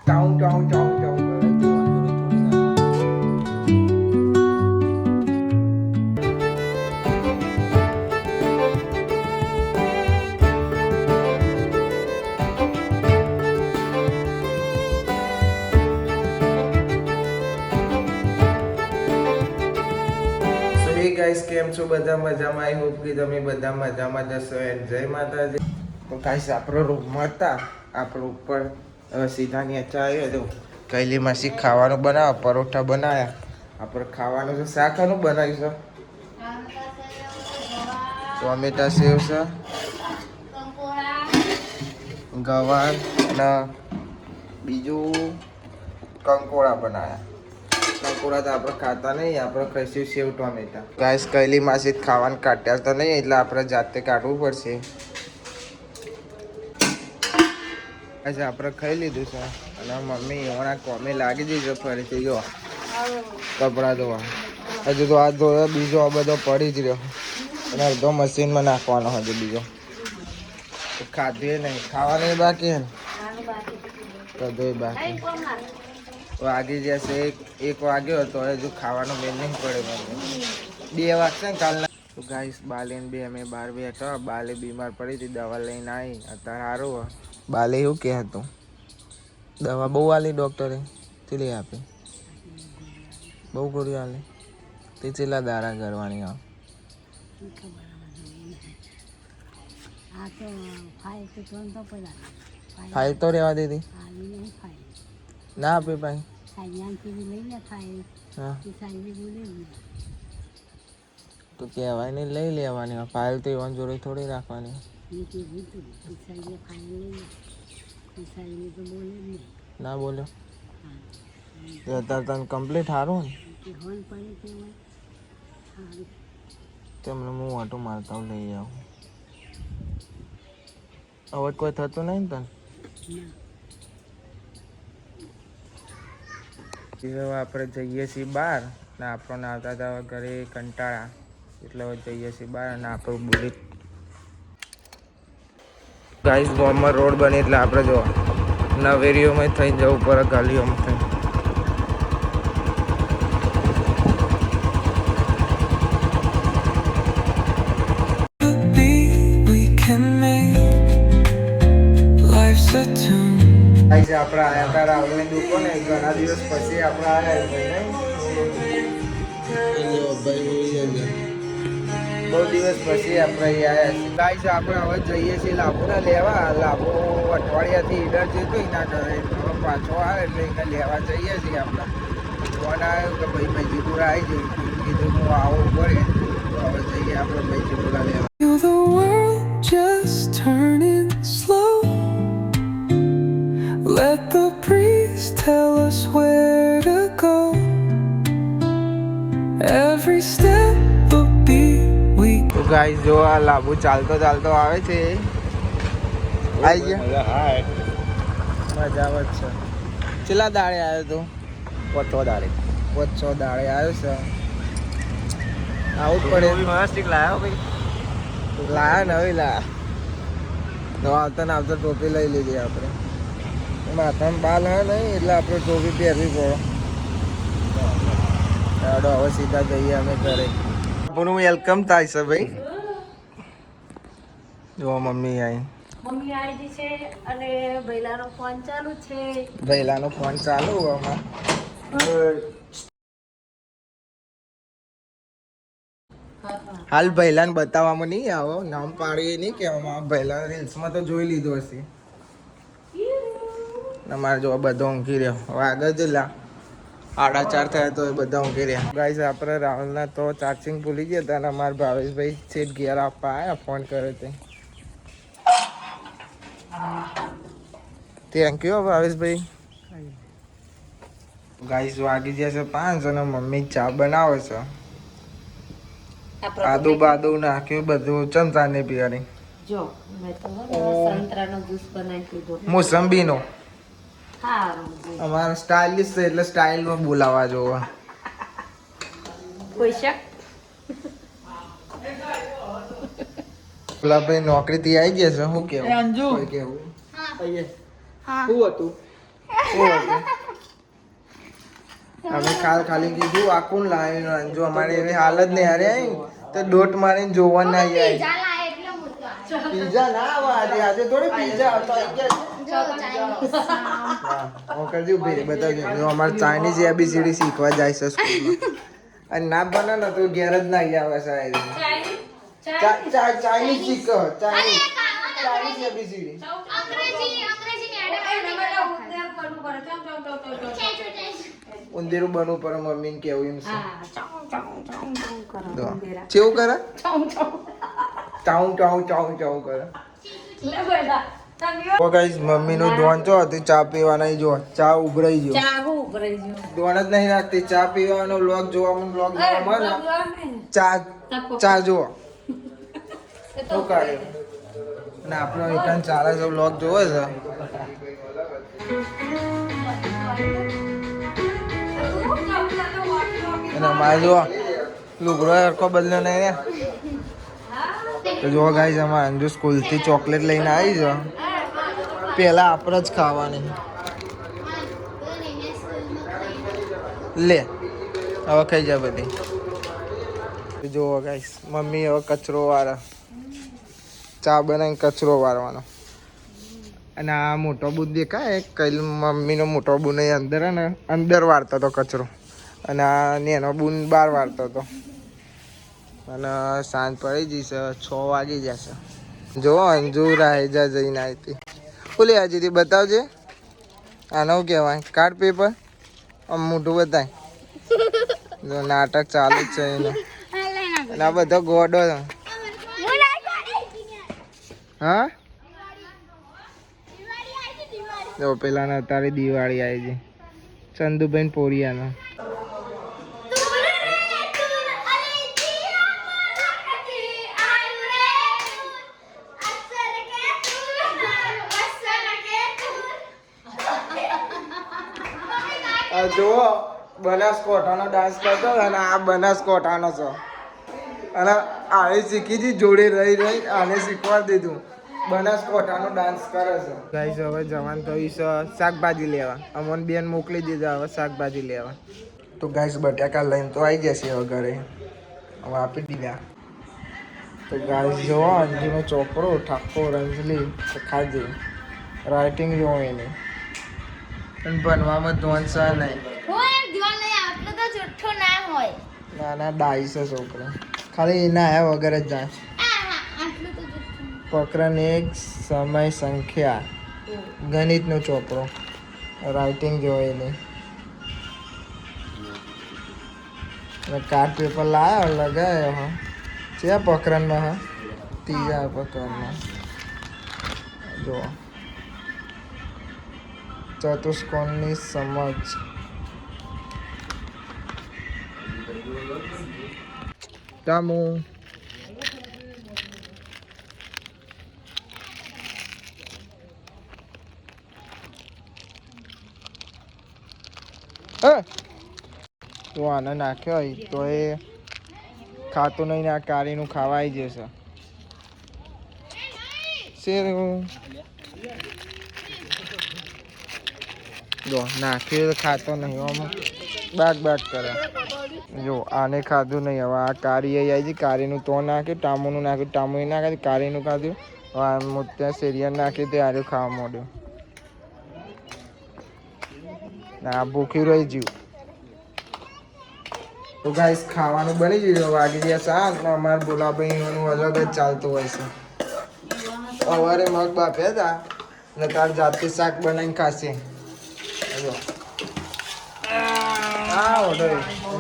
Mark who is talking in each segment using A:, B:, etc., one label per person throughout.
A: ચાઉ ચાઉ ચાઉ ચાઉ guys કેમ છો બધા મજામાં? આઈ હોપ કે તમે બધા મજામાં જશો. એન્ડ જય માતાજી. તો ગાઈસ આપણો રૂમમાં હતા, આપણો ઉપર સીધા નીચે આવ્યો તો કૈલી માસી ખાવાનું બનાવ, પરોઠા બનાવ્યા. આપણે ખાવાનું છે, શાકનું બનાવીશું ટોમેટા સેવ છે, ગવાર ના બીજું કંકોડા બનાવ્યા. કંકોડા તો આપણે ખાતા નહીં, આપણે ખાઈશું સેવ ટોમેટા. ગાઈસ કૈલી માસી ખાવાનું કાઢ્યા તો નહીં, એટલે આપણે જાતે કાઢવું પડશે. આજે આપણે ખાઈ લીધું છે અને મમ્મી એવાના કોમે લાગી દીધો ફરીથી. જો કપડાં ધોવા, હજુ તો આ ધોયો, બીજો આ બધો પડી જ રહ્યો અને અડધો મશીનમાં નાખવાનો હજુ બીજો. ખાધું નહીં, ખાવાનું બાકી હે ને, બધું બાકી. વાગી જશે એક વાગ્યો તો હજુ ખાવાનું મેળ નહીં પડે. મને 2 વાગશે ને કાલના. તો ગાઈસ બાલે બે અમે બહાર બેઠા. બાલે બીમાર પડી હતી, દવા લઈને આવી. અત્યારે સારું. બાલે એવું કે હતું, દવા બહુ આલી ડૉક્ટરે, ચેલી આપી, બહુ ગોળી આલી. તે ચેલા દારા કરવાની આવે? ફાઇલ તો રહેવા દીધી ના આપે ભાઈ. હા તો કહેવાય નહીં, લઈ લેવાની ફાઇલ. તો એવાની જોડે થોડી રાખવાની. ના બોલ્યો અત્યારે તને કમ્પ્લીટ સારું ને? તેમને હું ઓટો મારતા લઈ આવું. હવે કોઈ થતું નહીં ને તને? આપણે જઈએ છીએ બહાર ને આપણને આવતા હતા ઘરે કંટાળા, એટલે હવે જઈએ છીએ બહાર. અને આપણું બુલેટ ગાઈસ ગામમાં રોડ બની એટલે આપણે જો નવેરીઓમાં થઈ જવું પડે, ગલીઓમાં થઈ. આપણે આયા હતા રાવલની દુકાને, ઘણા દિવસ પછી આપણે આવ્યા. બહુ દિવસ પછી આપણે આવ્યા છીએ. ગાઈસ આપણે હવે જઈએ છીએ લાભોને લેવા. લાભો અઠવાડિયાથી ઈડર જતો એના ઘરે, હવે પાછો આવે એટલે એને લેવા જઈએ છીએ. આપણે ફોન આવ્યો કે ભાઈ મૈજીપુરા આવી જવું, કીધું હું આવું પડે. તો હવે જઈએ આપણે મૈજીપુરા લેવા. Let the breeze tell us where to go. Every step will be weak. તો ગાઈસ જો આ લાભુ ચાલતો ચાલતો આવે છે. આઈ ગયા? હાય, મજા આવે છે. કેટલા દાડે આવ્યો તું? 5 દાડે. 5 દાડે આવ્યો છે. આવું પડે. સ્ટીક લાવ્યો ભાઈ? લાયા નવી લાયા. તો આવતા ને આવતા ટોપી લઈ લીધી આપણે. માથામાં બાલ હે નહીં એટલે આપણે ટોપી પહેરવી પડે. ચાલો હવે સીધા જઈએ અમે ઘરે. આપણું વેલકમ થાય છે ભાઈ. જો મમ્મી આવી
B: છે અને ભૈલાનો ફોન ચાલુ છે.
A: ભૈલાનો ફોન ચાલુ આમાં. હાલ ભૈલાને બતાવવામાં નહીં આવો, નામ પાડીએ નહીં કહેવામાં. ભૈલા રીલ્સમાં તો જોઈ લીધો હશે. અમારે જો બધો ઊંઘી રહ્યો. હવે આગળ જ 4:30 થયા તો એ બધા ઊંઘી રહ્યા. ગાઈસ આપણે રાહુલના તો ચાર્જિંગ ભૂલી ગયા હતા અને અમારા ભાવેશભાઈ સીટ ઘેર આપવા આવ્યા, ફોન કર્યો તે. Thank you Bhaveshbhai. ગાઈસ વાગી જશે 5 અને મમ્મી ચા બનાવે છે. આદુ બાદુ નાખ્યું બધું. ચમચા ને પીવાની.
B: જો મેં તો સંતરાનો જ્યુસ બનાવી દીધો,
A: મોસંબીનો. અમારા સ્ટાઇલિશ છે એટલે સ્ટાઇલમાં બોલાવા જોવા.
B: પૈસા
A: પેલા નોકરી થી આવી ગયા છે. શું કેવું? અંજુ કેવું? શું હતું? શું હતું? અમે ખાલી કીધું આખું લાવીને જો અમારે એવી હાલત નહીં હારે તો ડોટ મારીને જોવા ના જાય. પીઝા ના આવે આજે થોડી પીઝા હતો. બતાવજો અમારે ચાઇનીઝ ABCD શીખવા જાય છે સ્કૂલમાં અને ના બને ને તો ઘેર જ ના આવે સાહેબ. ચાઇનીઝ શીખો ચાઇનીઝ ABCD. ઉંદેરું બનવું પડે મમ્મીને કેવું એમ છે. કેવું કરે? ચાઉ કરે. ગાઈસ મમ્મીનું ધોન ચો હતી ચા પીવાના જો ચા ઉભરાઈ ગયો. ધોન જ નહીં રાખતી ચા પીવાનો વ્લોગ જોવામાં ચા જો શું કાઢ્યો અને આપણો એકન ચાલે છે વ્લોગ જોવે છે. અને અમારે જો લુગડો હરખો બદલ્યો નહીં ને તો જો ગાઈસ અમારે અંજુ સ્કૂલથી ચોકલેટ લઈને આવી છે. પહેલા આપણે જ ખાવાની લે હવે ખાઈ જાય બધી. જુઓ ગાઈસ મમ્મી હવે કચરો વાળે ચા બનાવીને કચરો વાળવાનો. અને આ મોટો બૂદ દેખાય કઈ મમ્મીનો મોટો બૂન અંદર હે ને અંદર વાળતો હતો કચરો અને આ નેનો બૂન બહાર વાળતો હતો. અને સાંજ પડી જશે 6 વાગી જશે. જો અંજુ રાહેજા જઈને આવી હતી. ઓલી હજીથી બતાવજે આને શું કહેવાય કાર્ડ પેપર આમ મોઢું બતાય. જો નાટક ચાલુ જ છે એનું. અને આ બધો ગોડો હા જો પેલા અત્યારે દિવાળી આવી છે ચંદુભાઈ પોરિયાનો. જો બનાસકોઠાનો ડાન્સ કરતો અને આ બનાસકોઠાનો છે અને આને શીખી હતી જોડે રહી આને શીખવા દીધું. બનાસકોઠાનો ડાન્સ કરે છે. ગાઈસ હવે જવાન થયું છે શાકભાજી લેવા. અમોન બેન મોકલી દીધા હવે શાકભાજી લેવા. તો ગાઈસ બટાકા લઈને તો આવી જશે હવે ઘરે. હવે આપી દીધા. તો ગાઈસ જો અંજુનો ચોપડો ઠાકો રંજલી ખાજે રાઇટિંગ જો એની અને ભણવામાં ધોન છે નહીં. ના ડાઈ છે છોકરો ખાલી એના આયા વગર જ જાય. પ્રકરણ 1 સમય સંખ્યા ગણિતનો ચોપડો રાઇટિંગ જોયેલી અને કાર્ડ પેપર લાવ્યો લગાવ્યો હા છે પ્રકરણમાં હા ત્રીજા પ્રકરણમાં જો ચતુષ્કોણની સમજ તામુ તો આને નાખ્યો તો એ ખાતું નહીં ને આ કારીનું ખાવા આવી જશે. જો નાખ્યું ખાતો નહીં આમ બાગ કરે. જો આને ખાધું નહીં હવે આ કારી આવી છે કારીનું તો નાખ્યું ટામુનું નાખ્યું ટામું નાખ્યું કારીનું ખાધું. હવે આ ત્યાં સિરિયલ નાખ્યું તે આર્યું ખાવા માંડ્યું. ના ભૂખ્યું રહી ગયું. તો ગાઈસ ખાવાનું બની ગયું વાગી ગયા 7. અમારે બોલાભાઈનું અલગ જ ચાલતું હોય છે. સવારે મગ બાફ્યા હતા ને તાર જાતે શાક બનાવીને ખાશે. હા ઓર્ડર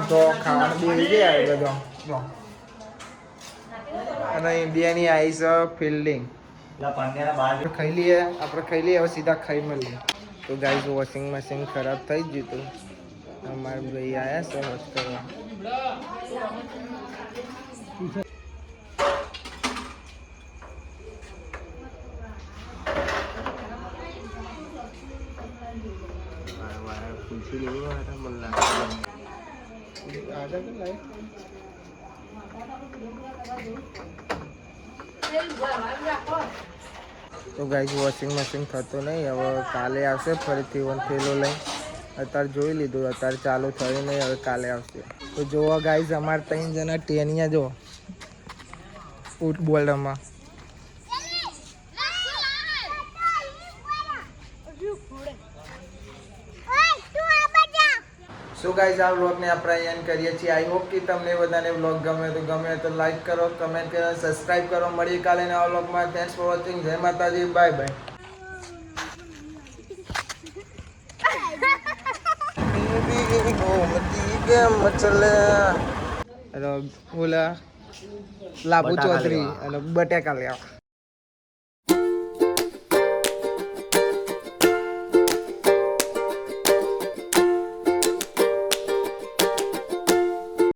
A: તો ખાવાનું બેસી ગયા બધો જો. અને ઇન્ડિયાની આવી છે ફિલ્ડિંગ ખાઈ લઈએ આપણે ખાઈ લઈએ હવે સીધા ખાઈ મળીએ. તો ગાઈસ વોશિંગ મશીન ખરાબ થઈ જ ગયું હતું. અમારે ભાઈ આવ્યા છે વોશ કરવા. પૂછી લેવું મને આગળ લાઈટ તો ગાઈઝ વોશિંગ મશીન થતું નહીં, હવે કાલે આવશે ફરીથી થેલો લઈ. અત્યારે જોઈ લીધું, અત્યારે ચાલુ થયું નહીં, હવે કાલે આવશે. તો જોવા ગાઈઝ અમારે 3 જણા ટેનિયા જો ફૂટબોલમાં. સો ગાઈઝ આ વ્લોગને આપણે અહીંયા કરીએ છીએ. આઈ હોપ કે તમને બધાને વ્લોગ ગમે તો લાઈક કરો, કમેન્ટ કરો, સબસ્ક્રાઈબ કરો. મળીએ કાલે નવા વ્લોગમાં. Thanks for watching. જય માતાજી, બાય બાય. ઓલા લાભુ ચૌધરી અને બટેકા લેવા.